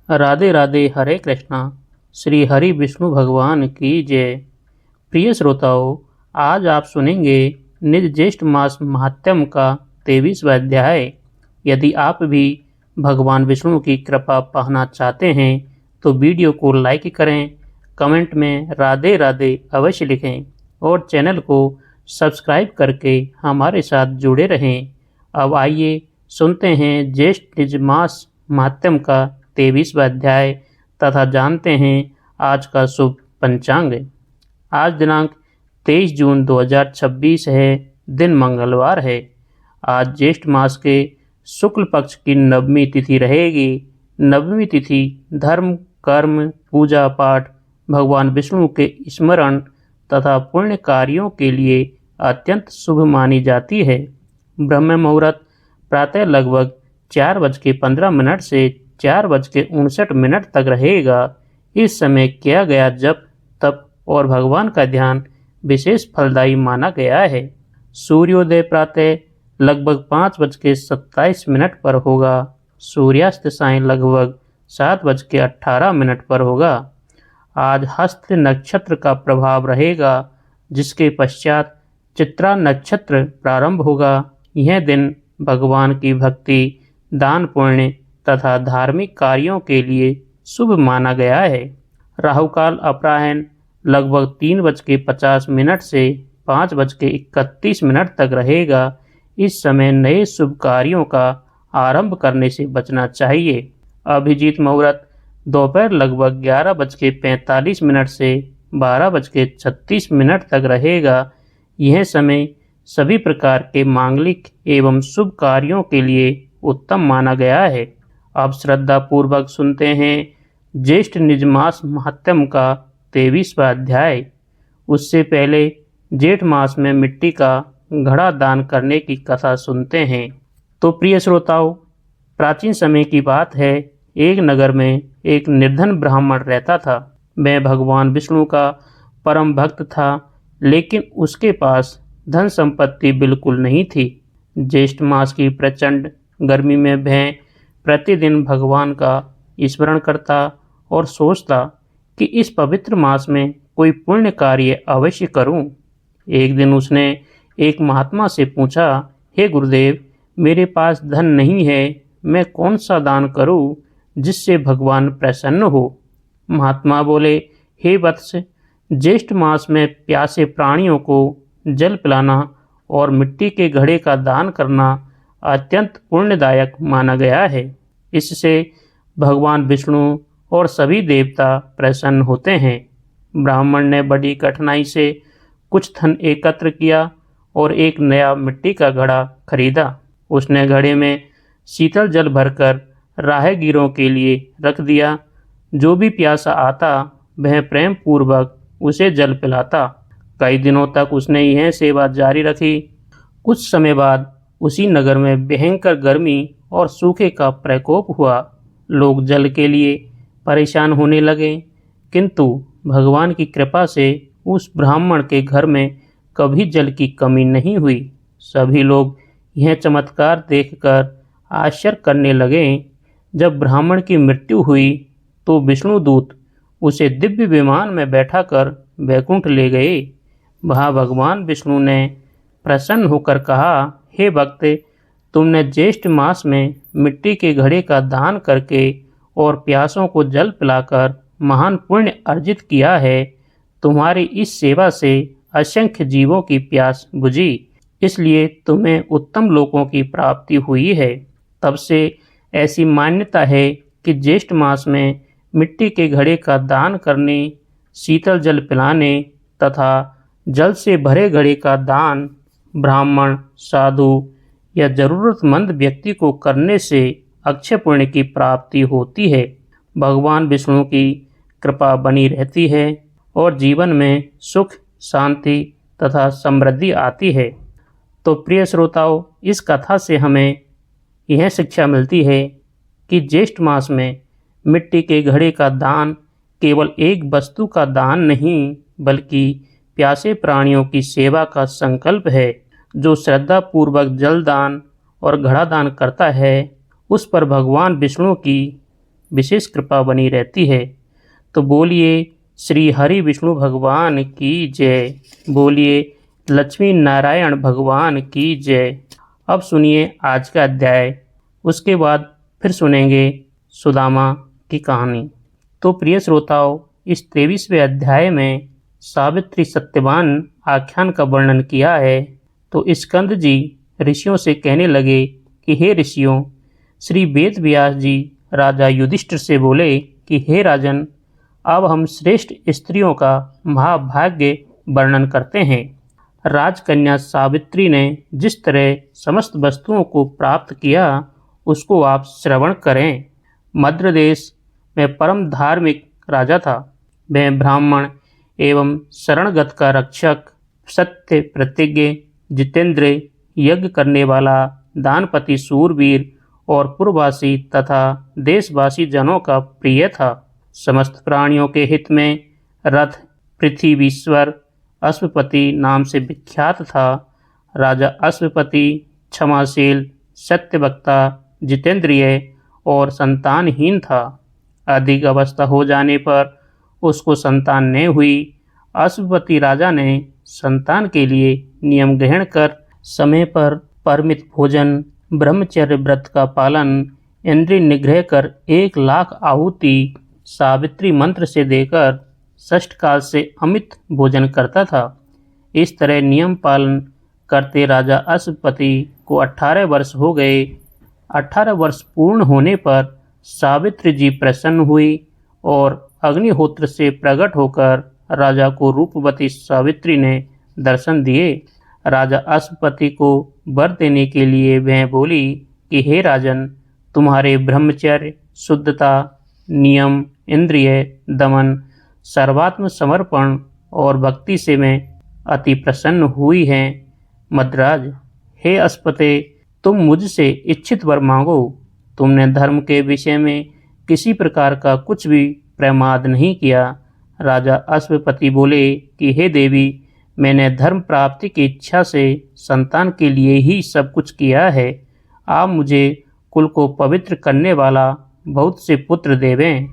राधे राधे, हरे कृष्णा। श्री हरि विष्णु भगवान की जय। प्रिय श्रोताओं, आज आप सुनेंगे निज ज्येष्ठ मास महात्म्य का 23वां अध्याय। यदि आप भी भगवान विष्णु की कृपा पाना चाहते हैं तो वीडियो को लाइक करें, कमेंट में राधे राधे अवश्य लिखें और चैनल को सब्सक्राइब करके हमारे साथ जुड़े रहें। अब आइए सुनते हैं ज्येष्ठ निज मास महात्म्य का 23वां अध्याय तथा जानते हैं आज का शुभ पंचांग। आज दिनांक 23 जून 2026 है, दिन मंगलवार है। आज ज्येष्ठ मास के शुक्ल पक्ष की नवमी तिथि रहेगी। नवमी तिथि धर्म, कर्म, पूजा पाठ, भगवान विष्णु के स्मरण तथा पुण्य कार्यों के लिए अत्यंत शुभ मानी जाती है। ब्रह्म मुहूर्त प्रातः लगभग 4:15 से 4:59 तक रहेगा। इस समय किया गया जप, तप और भगवान का ध्यान विशेष फलदायी माना गया है। सूर्योदय प्रातः लगभग 5:27 पर होगा। सूर्यास्त सायं लगभग 7:18 पर होगा। आज हस्त नक्षत्र का प्रभाव रहेगा, जिसके पश्चात चित्रा नक्षत्र प्रारंभ होगा। यह दिन भगवान की भक्ति, दान पुण्य तथा धार्मिक कार्यों के लिए शुभ माना गया है। राहुकाल अपराह्न लगभग 3:50 से 5:31 तक रहेगा। इस समय नए शुभ कार्यों का आरंभ करने से बचना चाहिए। अभिजीत मुहूर्त दोपहर लगभग 11:45 से 12:36 तक रहेगा। यह समय सभी प्रकार के मांगलिक एवं शुभ कार्यों के लिए उत्तम माना गया है। अब श्रद्धा पूर्वक सुनते हैं ज्येष्ठ निज मास महात्म्य का 23वां अध्याय। उससे पहले जेठ मास में मिट्टी का घड़ा दान करने की कथा सुनते हैं। तो प्रिय श्रोताओं, प्राचीन समय की बात है। एक नगर में एक निर्धन ब्राह्मण रहता था। वह भगवान विष्णु का परम भक्त था, लेकिन उसके पास धन संपत्ति बिल्कुल नहीं थी। ज्येष्ठ मास की प्रचंड गर्मी में वह प्रतिदिन भगवान का स्मरण करता और सोचता कि इस पवित्र मास में कोई पुण्य कार्य अवश्य करूं। एक दिन उसने एक महात्मा से पूछा, हे गुरुदेव, मेरे पास धन नहीं है, मैं कौन सा दान करूं जिससे भगवान प्रसन्न हो। महात्मा बोले, हे वत्स, ज्येष्ठ मास में प्यासे प्राणियों को जल पिलाना और मिट्टी के घड़े का दान करना अत्यंत पुण्यदायक माना गया है। इससे भगवान विष्णु और सभी देवता प्रसन्न होते हैं। ब्राह्मण ने बड़ी कठिनाई से कुछ धन एकत्र किया और एक नया मिट्टी का घड़ा खरीदा। उसने घड़े में शीतल जल भरकर राहगीरों के लिए रख दिया। जो भी प्यासा आता वह प्रेम पूर्वक उसे जल पिलाता। कई दिनों तक उसने यह सेवा जारी रखी। कुछ समय बाद उसी नगर में भयंकर गर्मी और सूखे का प्रकोप हुआ। लोग जल के लिए परेशान होने लगे, किंतु भगवान की कृपा से उस ब्राह्मण के घर में कभी जल की कमी नहीं हुई। सभी लोग यह चमत्कार देखकर आश्चर्य करने लगे। जब ब्राह्मण की मृत्यु हुई तो विष्णुदूत उसे दिव्य विमान में बैठाकर वैकुंठ ले गए। वहाँ भगवान विष्णु ने प्रसन्न होकर कहा, हे भक्त, तुमने ज्येष्ठ मास में मिट्टी के घड़े का दान करके और प्यासों को जल पिलाकर महान पुण्य अर्जित किया है। तुम्हारी इस सेवा से असंख्य जीवों की प्यास बुझी, इसलिए तुम्हें उत्तम लोकों की प्राप्ति हुई है। तब से ऐसी मान्यता है कि ज्येष्ठ मास में मिट्टी के घड़े का दान करने, शीतल जल पिलाने तथा जल से भरे घड़े का दान ब्राह्मण, साधु या जरूरतमंद व्यक्ति को करने से अक्षय पुण्य की प्राप्ति होती है। भगवान विष्णु की कृपा बनी रहती है और जीवन में सुख, शांति तथा समृद्धि आती है। तो प्रिय श्रोताओं, इस कथा से हमें यह शिक्षा मिलती है कि ज्येष्ठ मास में मिट्टी के घड़े का दान केवल एक वस्तु का दान नहीं, बल्कि प्यासे प्राणियों की सेवा का संकल्प है। जो श्रद्धा पूर्वक जल दान और घड़ा दान करता है, उस पर भगवान विष्णु की विशेष कृपा बनी रहती है। तो बोलिए श्री हरि विष्णु भगवान की जय, बोलिए लक्ष्मी नारायण भगवान की जय। अब सुनिए आज का अध्याय, उसके बाद फिर सुनेंगे सुदामा की कहानी। तो प्रिय श्रोताओं, इस 23वें अध्याय में सावित्री सत्यवान आख्यान का वर्णन किया है। तो स्कंद जी ऋषियों से कहने लगे कि हे ऋषियों, श्री वेद व्यास जी राजा युधिष्ठिर से बोले कि हे राजन, अब हम श्रेष्ठ स्त्रियों का महाभाग्य वर्णन करते हैं। राजकन्या सावित्री ने जिस तरह समस्त वस्तुओं को प्राप्त किया, उसको आप श्रवण करें। मद्र देश में परम धार्मिक राजा था। वह ब्राह्मण एवं शरणगत का रक्षक, सत्य प्रतिज्ञ, जितेंद्र, यज्ञ करने वाला, दानपति, सूरवीर और पुरवासी तथा देशवासी जनों का प्रिय था। समस्त प्राणियों के हित में रथ, पृथ्वीश्वर, अश्वपति नाम से विख्यात था। राजा अश्वपति क्षमाशील, सत्यवक्ता, जितेंद्रिय और संतानहीन था। अधिक अवस्था हो जाने पर उसको संतान न हुई। अश्वपति राजा ने संतान के लिए नियम ग्रहण कर समय पर परिमित भोजन, ब्रह्मचर्य व्रत का पालन, इंद्रिय निग्रह कर 1,00,000 आहुति सावित्री मंत्र से देकर षष्ठ काल से अमित भोजन करता था। इस तरह नियम पालन करते राजा अश्वपति को 18 वर्ष हो गए। 18 वर्ष पूर्ण होने पर सावित्री जी प्रसन्न हुई और अग्निहोत्र से प्रकट होकर राजा को रूपवती सावित्री ने दर्शन दिए। राजा अश्वपति को वर देने के लिए वह बोली कि हे राजन, तुम्हारे ब्रह्मचर्य, शुद्धता, नियम, इंद्रिय दमन, सर्वात्म समर्पण और भक्ति से मैं अति प्रसन्न हुई है। मद्राज, हे अश्वपते, तुम मुझसे इच्छित वर मांगो। तुमने धर्म के विषय में किसी प्रकार का कुछ भी प्रमाद नहीं किया। राजा अश्वपति बोले कि हे देवी, मैंने धर्म प्राप्ति की इच्छा से संतान के लिए ही सब कुछ किया है। आप मुझे कुल को पवित्र करने वाला बहुत से पुत्र देवें।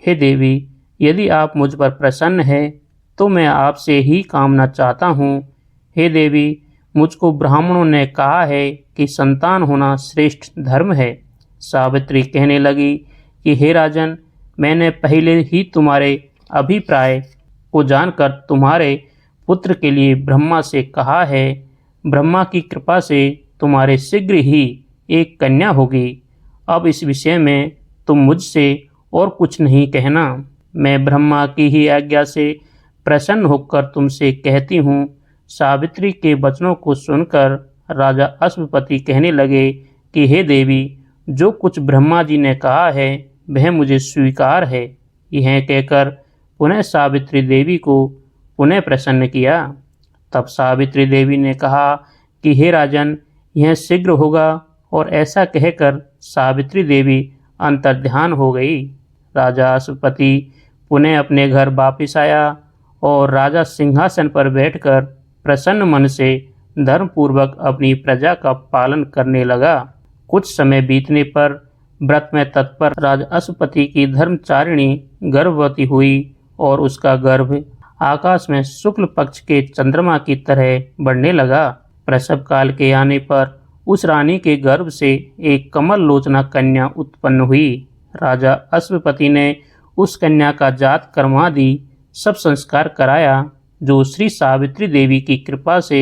हे देवी, यदि आप मुझ पर प्रसन्न हैं तो मैं आपसे ही कामना चाहता हूँ। हे देवी, मुझको ब्राह्मणों ने कहा है कि संतान होना श्रेष्ठ धर्म है। सावित्री कहने लगी कि हे राजन, मैंने पहले ही तुम्हारे अभिप्राय को जानकर तुम्हारे पुत्र के लिए ब्रह्मा से कहा है। ब्रह्मा की कृपा से तुम्हारे शीघ्र ही एक कन्या होगी। अब इस विषय में तुम मुझसे और कुछ नहीं कहना। मैं ब्रह्मा की ही आज्ञा से प्रसन्न होकर तुमसे कहती हूँ। सावित्री के वचनों को सुनकर राजा अश्वपति कहने लगे कि हे देवी, जो कुछ ब्रह्मा जी ने कहा है वह मुझे स्वीकार है। यह कहकर पुनः सावित्री देवी को पुनः प्रसन्न किया। तब सावित्री देवी ने कहा कि हे राजन, यह शीघ्र होगा। और ऐसा कहकर सावित्री देवी अंतर्ध्यान हो गई। राजा अश्वपति पुनः अपने घर वापिस आया और राजा सिंहासन पर बैठकर प्रसन्न मन से धर्मपूर्वक अपनी प्रजा का पालन करने लगा। कुछ समय बीतने पर व्रत में तत्पर राजा अश्वपति की धर्मचारिणी गर्भवती हुई और उसका गर्भ आकाश में शुक्ल पक्ष के चंद्रमा की तरह बढ़ने लगा। प्रसव काल के आने पर उस रानी के गर्भ से एक कमल लोचना कन्या उत्पन्न हुई। राजा अश्वपति ने उस कन्या का जात कर्मादि सब संस्कार कराया, जो श्री सावित्री देवी की कृपा से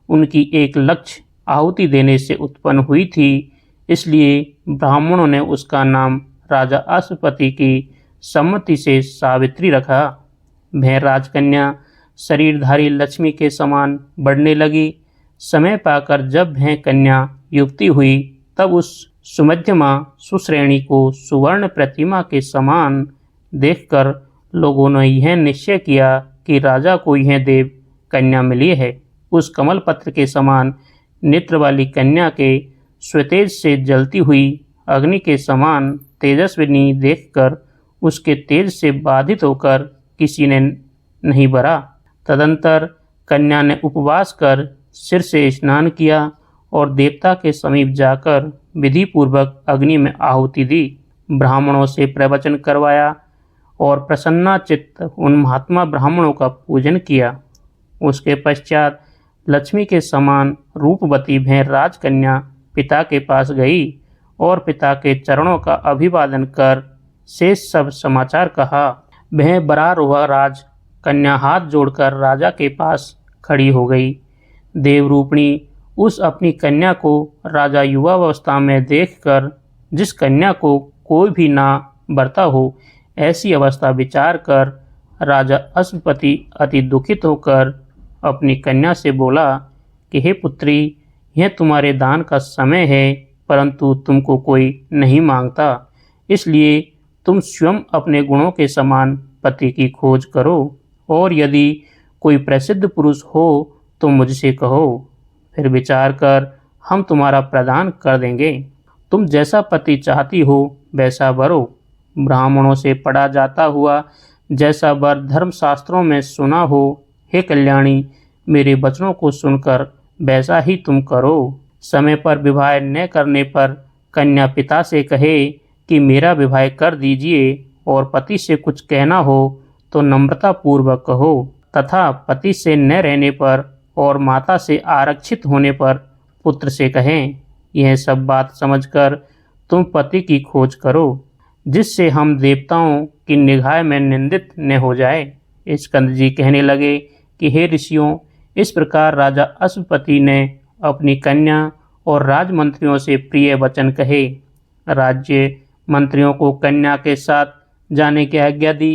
उनकी 1,00,000 आहुति देने से उत्पन्न हुई थी। इसलिए ब्राह्मणों ने उसका नाम राजा अश्वपति की सम्मति से सावित्री रखा। वह राजकन्या शरीरधारी लक्ष्मी के समान बढ़ने लगी। समय पाकर जब वह कन्या युवती हुई, तब उस सुमध्यमा सुश्रेणी को सुवर्ण प्रतिमा के समान देखकर लोगों ने यह निश्चय किया कि राजा को यह देव कन्या मिली है। उस कमल पत्र के समान नेत्र वाली कन्या के स्वतेज से जलती हुई अग्नि के समान तेजस्विनी देखकर उसके तेज से बाधित होकर किसी ने नहीं भरा। तदंतर कन्या ने उपवास कर सिर से स्नान किया और देवता के समीप जाकर विधि पूर्वक अग्नि में आहुति दी। ब्राह्मणों से प्रवचन करवाया और प्रसन्नचित्त उन महात्मा ब्राह्मणों का पूजन किया। उसके पश्चात लक्ष्मी के समान रूपवती वह राजकन्या पिता के पास गई और पिता के चरणों का अभिवादन कर शेष सब समाचार कहा। वह बरारोह राज कन्या हाथ जोड़कर राजा के पास खड़ी हो गई। देवरूपिणी उस अपनी कन्या को राजा युवावस्था में देखकर, जिस कन्या को कोई भी ना बरता हो ऐसी अवस्था विचार कर, राजा अश्वपति अति दुखित होकर अपनी कन्या से बोला कि हे पुत्री, यह तुम्हारे दान का समय है, परंतु तुमको कोई नहीं मांगता, इसलिए तुम स्वयं अपने गुणों के समान पति की खोज करो, और यदि कोई प्रसिद्ध पुरुष हो तो मुझसे कहो, फिर विचार कर हम तुम्हारा प्रदान कर देंगे। तुम जैसा पति चाहती हो वैसा वरो। ब्राह्मणों से पढ़ा जाता हुआ जैसा वर धर्मशास्त्रों में सुना हो, हे कल्याणी, मेरे वचनों को सुनकर वैसा ही तुम करो। समय पर विवाह न करने पर कन्या पिता से कहे कि मेरा विवाह कर दीजिए, और पति से कुछ कहना हो तो नम्रता पूर्वक कहो, तथा पति से न रहने पर और माता से आरक्षित होने पर पुत्र से कहें। यह सब बात समझकर तुम पति की खोज करो, जिससे हम देवताओं की निगाह में निंदित न हो जाए। स्कंद जी कहने लगे कि हे ऋषियों, इस प्रकार राजा अश्वपति ने अपनी कन्या और राजमंत्रियों से प्रिय वचन कहे। राज्य मंत्रियों को कन्या के साथ जाने की आज्ञा दी।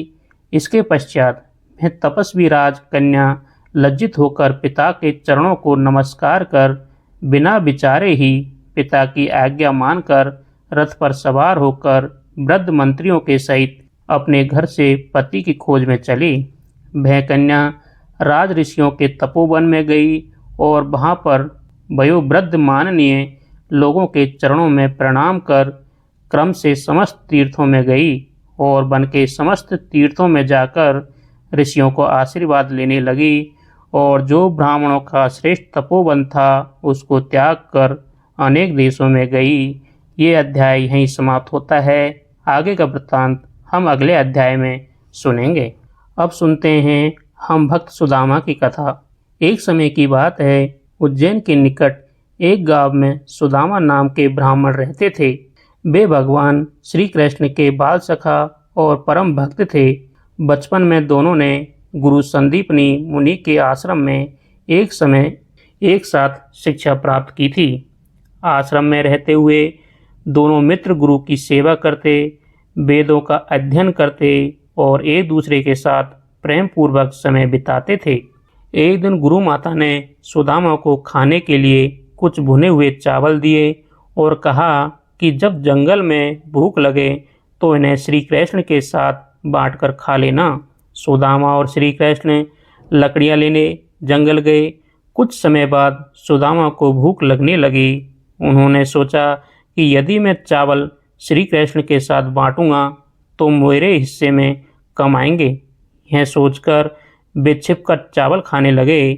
इसके पश्चात वह तपस्वी राज कन्या लज्जित होकर पिता के चरणों को नमस्कार कर बिना विचारे ही पिता की आज्ञा मानकर रथ पर सवार होकर वृद्ध मंत्रियों के सहित अपने घर से पति की खोज में चली। वह कन्या राज ऋषियों के तपोवन में गई और वहां पर वयोवृद्ध माननीय लोगों के चरणों में प्रणाम कर क्रम से समस्त तीर्थों में गई और वन के समस्त तीर्थों में जाकर ऋषियों को आशीर्वाद लेने लगी, और जो ब्राह्मणों का श्रेष्ठ तपोवन था उसको त्याग कर अनेक देशों में गई। ये अध्याय यहीं समाप्त होता है। आगे का वृत्तांत हम अगले अध्याय में सुनेंगे। अब सुनते हैं हम भक्त सुदामा की कथा। एक समय की बात है, उज्जैन के निकट एक गांव में सुदामा नाम के ब्राह्मण रहते थे। वे भगवान श्री कृष्ण के बाल सखा और परम भक्त थे। बचपन में दोनों ने गुरु संदीपनी मुनि के आश्रम में एक समय एक साथ शिक्षा प्राप्त की थी। आश्रम में रहते हुए दोनों मित्र गुरु की सेवा करते, वेदों का अध्ययन करते और एक दूसरे के साथ प्रेम पूर्वक समय बिताते थे। एक दिन गुरु माता ने सुदामा को खाने के लिए कुछ भुने हुए चावल दिए और कहा कि जब जंगल में भूख लगे तो इन्हें श्री कृष्ण के साथ बांटकर खा लेना। सुदामा और श्री कृष्ण लकड़ियां लेने जंगल गए। कुछ समय बाद सुदामा को भूख लगने लगी। उन्होंने सोचा कि यदि मैं चावल श्री कृष्ण के साथ बांटूंगा तो मेरे हिस्से में कम आएंगे। यह सोचकर वे छिपकर चावल खाने लगे।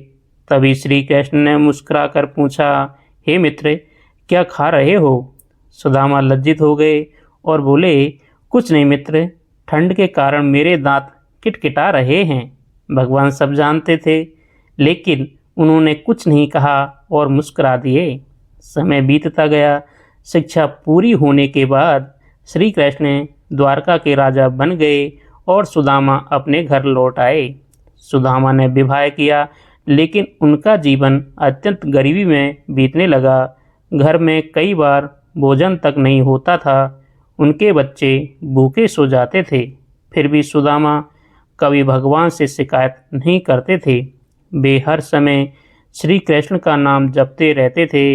तभी श्री कृष्ण ने मुस्कुराकर पूछा, हे मित्र, क्या खा रहे हो? सुदामा लज्जित हो गए और बोले, कुछ नहीं मित्र, ठंड के कारण मेरे दांत किटकिटा रहे हैं। भगवान सब जानते थे, लेकिन उन्होंने कुछ नहीं कहा और मुस्कुरा दिए। समय बीतता गया। शिक्षा पूरी होने के बाद श्री कृष्ण द्वारका के राजा बन गए और सुदामा अपने घर लौट आए। सुदामा ने विवाह किया, लेकिन उनका जीवन अत्यंत गरीबी में बीतने लगा। घर में कई बार भोजन तक नहीं होता था। उनके बच्चे भूखे सो जाते थे। फिर भी सुदामा कभी भगवान से शिकायत नहीं करते थे। वे हर समय श्री कृष्ण का नाम जपते रहते थे।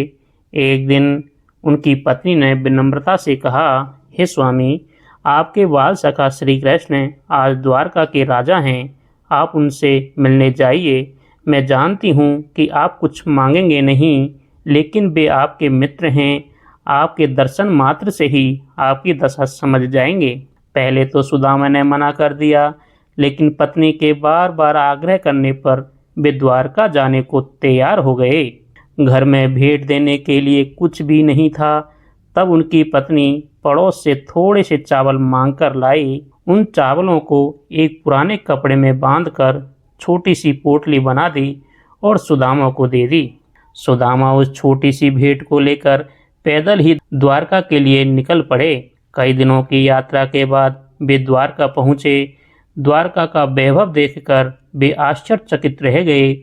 एक दिन उनकी पत्नी ने विनम्रता से कहा, हे स्वामी, आपके बाल सखा श्री कृष्ण आज द्वारका के राजा हैं। आप उनसे मिलने जाइए। मैं जानती हूँ कि आप कुछ मांगेंगे नहीं, लेकिन वे आपके मित्र हैं। आपके दर्शन मात्र से ही आपकी दशा समझ जाएंगे। पहले तो सुदामा ने मना कर दिया, लेकिन पत्नी के बार बार आग्रह करने पर वे द्वारका जाने को तैयार हो गए। घर में भेंट देने के लिए कुछ भी नहीं था। तब उनकी पत्नी पड़ोस से थोड़े से चावल मांगकर लाई। उन चावलों को एक पुराने कपड़े में बांधकर छोटी सी पोटली बना दी और सुदामा को दे दी। सुदामा उस छोटी सी भेंट को लेकर पैदल ही द्वारका के लिए निकल पड़े। कई दिनों की यात्रा के बाद वे द्वारका पहुँचे। द्वारका का वैभव देखकर वे आश्चर्यचकित रह गए।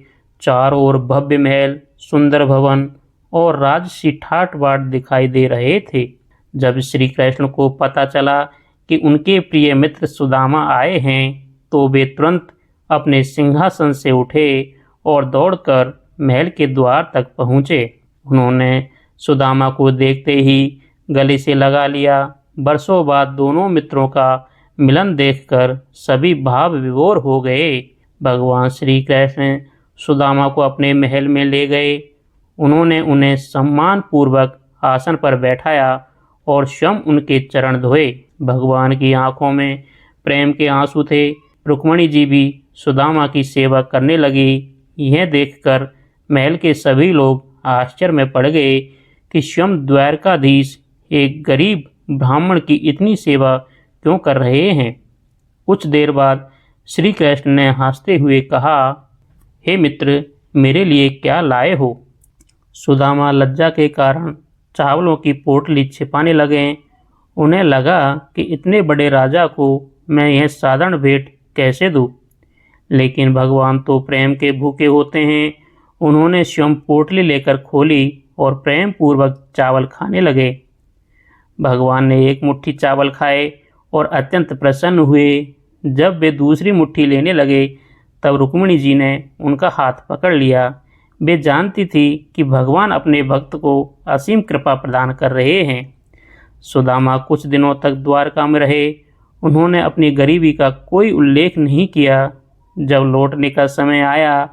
चारों ओर भव्य महल, सुंदर भवन और राजसी ठाट बाट दिखाई दे रहे थे। जब श्री कृष्ण को पता चला कि उनके प्रिय मित्र सुदामा आए हैं, तो वे तुरंत अपने सिंहासन से उठे और दौड़कर महल के द्वार तक पहुँचे। उन्होंने सुदामा को देखते ही गले से लगा लिया। बरसों बाद दोनों मित्रों का मिलन देखकर सभी भाव विभोर हो गए। भगवान श्री कृष्ण सुदामा को अपने महल में ले गए। उन्होंने उन्हें सम्मान पूर्वक आसन पर बैठाया और स्वयं उनके चरण धोए। भगवान की आंखों में प्रेम के आंसू थे। रुक्मिणी जी भी सुदामा की सेवा करने लगी। यह देखकर महल के सभी लोग आश्चर्य में पड़ गए कि स्वयं द्वारकाधीश एक गरीब ब्राह्मण की इतनी सेवा क्यों कर रहे हैं। कुछ देर बाद श्री कृष्ण ने हंसते हुए कहा, हे मित्र, मेरे लिए क्या लाए हो? सुदामा लज्जा के कारण चावलों की पोटली छिपाने लगे। उन्हें लगा कि इतने बड़े राजा को मैं यह साधारण भेंट कैसे दूं? लेकिन भगवान तो प्रेम के भूखे होते हैं। उन्होंने स्वयं पोटली लेकर खोली और प्रेम पूर्वक चावल खाने लगे। भगवान ने एक मुट्ठी चावल खाए और अत्यंत प्रसन्न हुए। जब वे दूसरी मुट्ठी लेने लगे, तब रुक्मिणी जी ने उनका हाथ पकड़ लिया। वे जानती थी कि भगवान अपने भक्त को असीम कृपा प्रदान कर रहे हैं। सुदामा कुछ दिनों तक द्वारका में रहे। उन्होंने अपनी गरीबी का कोई उल्लेख नहीं किया। जब लौटने का समय आया,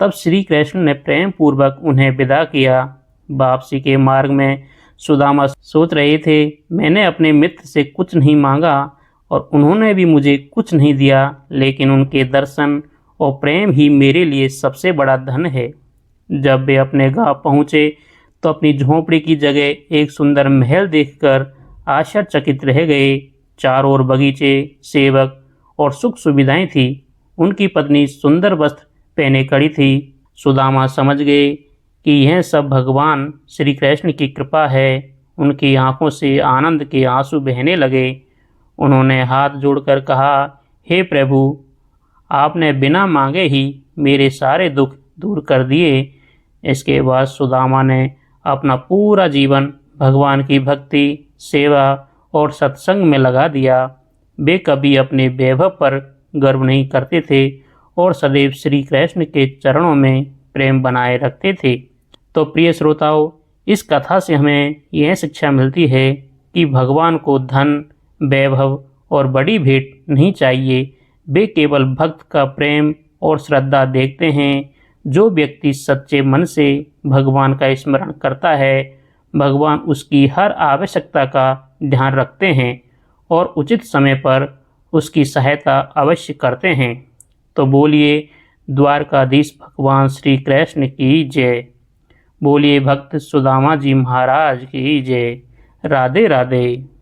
तब श्री कृष्ण ने प्रेम पूर्वक उन्हें विदा किया। वापसी के मार्ग में सुदामा सोच रहे थे, मैंने अपने मित्र से कुछ नहीं मांगा और उन्होंने भी मुझे कुछ नहीं दिया, लेकिन उनके दर्शन और प्रेम ही मेरे लिए सबसे बड़ा धन है। जब वे अपने गांव पहुँचे, तो अपनी झोंपड़ी की जगह एक सुंदर महल देखकर आश्चर्यचकित रह गए। चारों ओर बगीचे, सेवक और सुख सुविधाएं थी। उनकी पत्नी सुंदर वस्त्र पहने खड़ी थी। सुदामा समझ गए कि यह सब भगवान श्री कृष्ण की कृपा है। उनकी आंखों से आनंद के आंसू बहने लगे। उन्होंने हाथ जोड़कर कहा, हे प्रभु, आपने बिना मांगे ही मेरे सारे दुख दूर कर दिए। इसके बाद सुदामा ने अपना पूरा जीवन भगवान की भक्ति, सेवा और सत्संग में लगा दिया। वे कभी अपने वैभव पर गर्व नहीं करते थे और सदैव श्री कृष्ण के चरणों में प्रेम बनाए रखते थे। तो प्रिय श्रोताओं, इस कथा से हमें यह शिक्षा मिलती है कि भगवान को धन, वैभव और बड़ी भेंट नहीं चाहिए। वे केवल भक्त का प्रेम और श्रद्धा देखते हैं। जो व्यक्ति सच्चे मन से भगवान का स्मरण करता है, भगवान उसकी हर आवश्यकता का ध्यान रखते हैं और उचित समय पर उसकी सहायता अवश्य करते हैं। तो बोलिए द्वारकाधीश भगवान श्री कृष्ण की जय। बोलिए भक्त सुदामा जी महाराज की जय। राधे राधे।